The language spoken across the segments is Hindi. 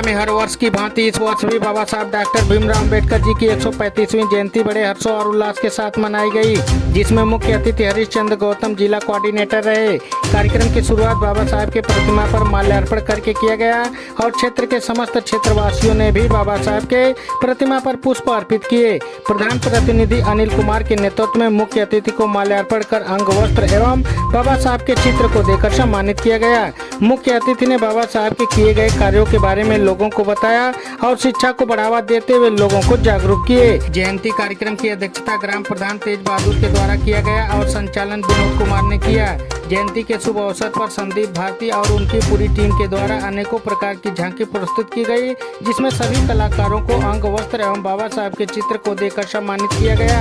में हर वर्ष की भांति इस वर्ष भी बाबा साहब डॉक्टर भीमराव अम्बेडकर जी की 135वीं जयंती बड़े हर्षों और उल्लास के साथ मनाई गई, जिसमें मुख्य अतिथि हरीशचंद्र गौतम जिला कोऑर्डिनेटर रहे। कार्यक्रम की शुरुआत बाबा साहब की प्रतिमा पर माल्यार्पण करके किया गया और क्षेत्र के समस्त क्षेत्रवासियों ने भी बाबा साहब के प्रतिमा पर पुष्प अर्पित किए। प्रधान प्रतिनिधि अनिल कुमार के नेतृत्व में मुख्य अतिथि को माल्यार्पण कर अंग वस्त्र एवं बाबा साहब के चित्र को देकर सम्मानित किया गया। मुख्य अतिथि ने बाबा साहब के किए गए कार्यों के बारे में लोगों को बताया और शिक्षा को बढ़ावा देते हुए लोगों को जागरूक किए। जयंती कार्यक्रम की अध्यक्षता ग्राम प्रधान तेज बहादुर के द्वारा किया गया और संचालन विनोद कुमार ने किया। जयंती के शुभ अवसर पर संदीप भारती और उनकी पूरी टीम के द्वारा अनेकों प्रकार की झांकी प्रस्तुत की गई, जिसमें सभी कलाकारों को अंग वस्त्र एवं बाबा साहब के चित्र को देकर सम्मानित किया गया।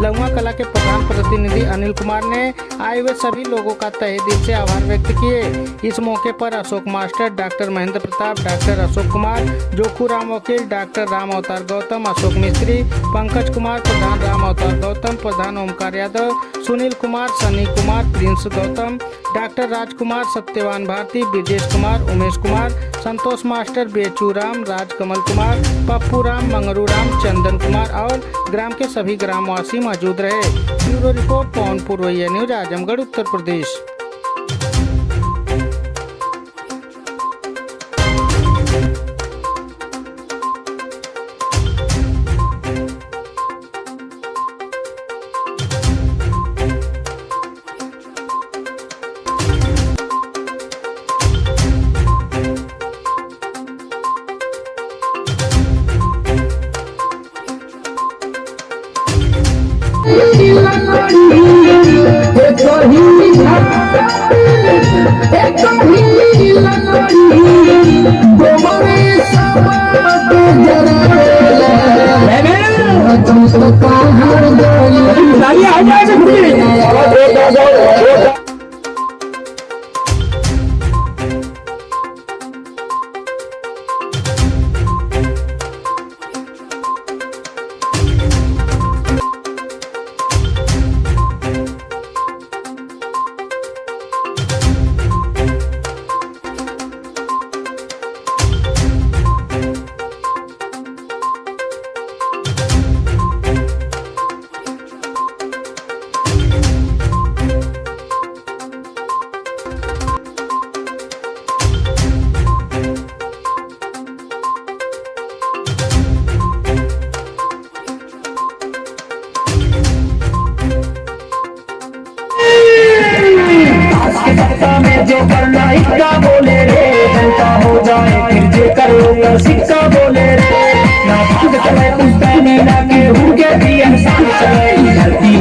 लहुआ कला के प्रधान प्रतिनिधि अनिल कुमार ने आए हुए सभी लोगों का तहे दिल से आभार व्यक्त किए। इस मौके पर Ashok master, doctor Mahendra Pratap, doctor Ashok Kumar, Jokhu Ram वकील, डॉक्टर राम अवतार गौतम, अशोक मिस्त्री, पंकज कुमार, प्रधान राम अवतार गौतम, प्रधान ओमकार यादव, सुनील कुमार, सनी कुमार, प्रिंस गौतम, डॉक्टर राजकुमार, सत्यवान भारती, ब्रिजेश कुमार, उमेश कुमार, संतोष मास्टर, बेचू राम, राजकमल कुमार, पप्पू राम, मंगरू राम, चंदन कुमार और ग्राम के सभी ग्रामवासी मौजूद रहे। ब्यूरो रिपोर्ट पवनपुर वैया न्यूज, आजमगढ़, उत्तर प्रदेश। जो करना इक्का बोले रे, जनता हो जाए फिर जे करो सिक्का बोले रे। ना भाग चले पुस्तैनी ना केहू के भी इंसान चले धरती।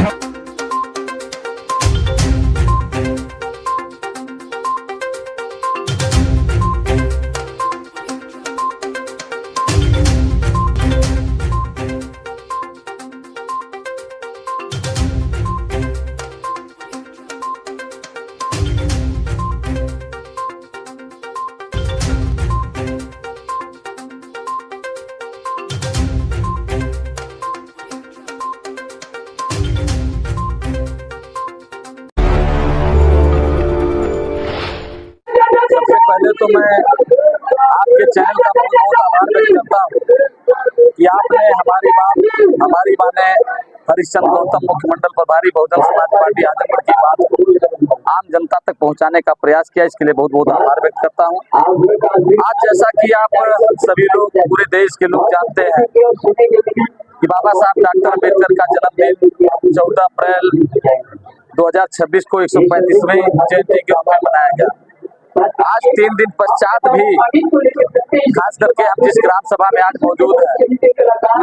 पहले तो मैं आपके चैनल का बहुत बहुत आभार व्यक्त करता हूँ कि आपने हमारी माने हरीशचंद्र गौतम मुख्यमंडल प्रभारी बहुजन समाज पार्टी आजमगढ़ की बात आम जनता तक पहुंचाने का प्रयास किया, इसके लिए बहुत बहुत आभार व्यक्त करता हूं। आज जैसा कि आप सभी लोग, पूरे देश के लोग जानते हैं कि बाबा साहब डॉक्टर अम्बेडकर का जन्मदिन 14 अप्रैल 2026 को 135वीं जयंती के रूप में मनाया गया। आज 3 दिन पश्चात भी खास करके हम जिस ग्राम सभा में आज मौजूद है,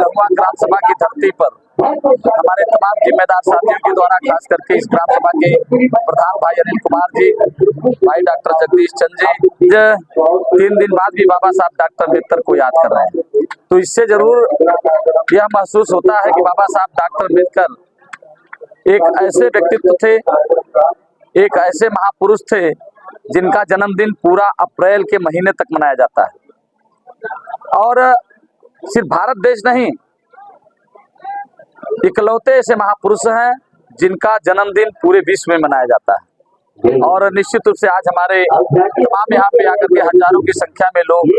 लहुआ ग्राम सभा की धरती पर हमारे तमाम जिम्मेदार साथियों के द्वारा खास करके इस ग्राम सभा के प्रधान भाई अनिल कुमार जी, भाई डॉक्टर जगदीश चंद जी 3 दिन बाद भी बाबा साहब डॉक्टर अम्बेडकर को याद कर रहे हैं। तो इससे जरूर यह महसूस होता है कि बाबा साहब डॉक्टर अम्बेडकर एक ऐसे व्यक्तित्व थे, एक ऐसे महापुरुष थे जिनका जन्मदिन पूरा अप्रैल के महीने तक मनाया जाता है। और सिर्फ भारत देश नहीं, इकलौते ऐसे महापुरुष हैं जिनका जन्मदिन पूरे विश्व में मनाया जाता है। और निश्चित रूप से आज हमारे तमाम यहाँ पे आकर के हजारों की संख्या में लोग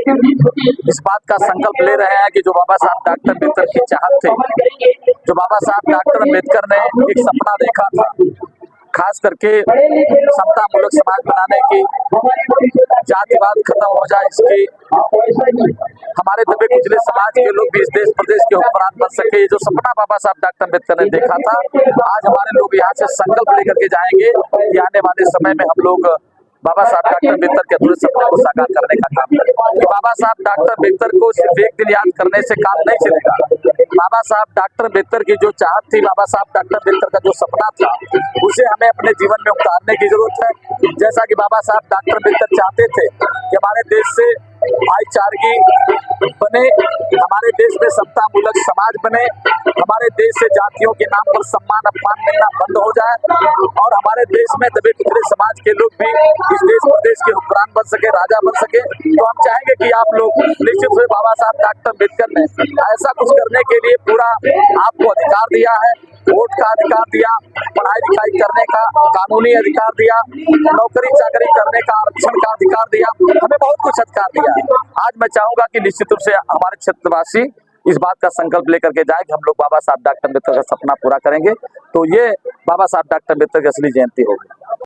इस बात का संकल्प ले रहे हैं कि जो बाबा साहब डॉक्टर अम्बेडकर की चाहत थे, जो बाबा साहब डॉक्टर अम्बेडकर ने एक सपना देखा था, खास करके समतामूलक समाज बनाने की, जातिवाद खत्म हो जाए इसकी, हमारे दबे कुचले समाज के लोग भी इस देश प्रदेश के हुक्मरान बन सके, जो सपना बाबा साहब डॉक्टर अम्बेडकर ने देखा था, आज हमारे लोग यहाँ से संकल्प लेकर के जाएंगे कि आने वाले समय में हम लोग बाबा साहब डॉक्टर अम्बेडकर के अधूरे सपने को साकार करने का काम करें। बाबा साहब डॉक्टर अम्बेडकर को सिर्फ एक दिन याद करने से काम नहीं चलेगा। बाबा साहब डॉक्टर अम्बेडकर की जो चाहत थी, बाबा साहब डॉक्टर अम्बेडकर का जो सपना था, उसे हमें अपने जीवन में उतारने की जरूरत है। जैसा कि बाबा साहब डॉक्टर अम्बेडकर चाहते थे कि हमारे देश से भाईचारगी बने, हमारे देश में समतामूलक समाज बने, हमारे देश से जातियों के नाम पर सम्मान अपमान मिलना बंद हो जाए और हमारे देश में दबे कुचले समाज के लोग भी इस देश प्रदेश के हुक्मरान बन सके, राजा बन सके। तो हम चाहेंगे कि आप लोग निश्चित रूप से बाबा साहब डॉक्टर अम्बेडकर ने ऐसा कुछ करने के लिए पूरा आपको अधिकार दिया है, वोट का अधिकार दिया, पढ़ाई लिखाई करने का कानूनी अधिकार दिया, नौकरी चाकरी करने का आरक्षण का अधिकार दिया, हमें बहुत कुछ अधिकार दिया है। आज मैं चाहूंगा कि निश्चित रूप से हमारे क्षेत्रवासी इस बात का संकल्प लेकर के जाए कि हम लोग बाबा साहब डॉक्टर अम्बेडकर का सपना पूरा करेंगे, तो ये बाबा साहब डॉक्टर अम्बेडकर की असली जयंती होगी।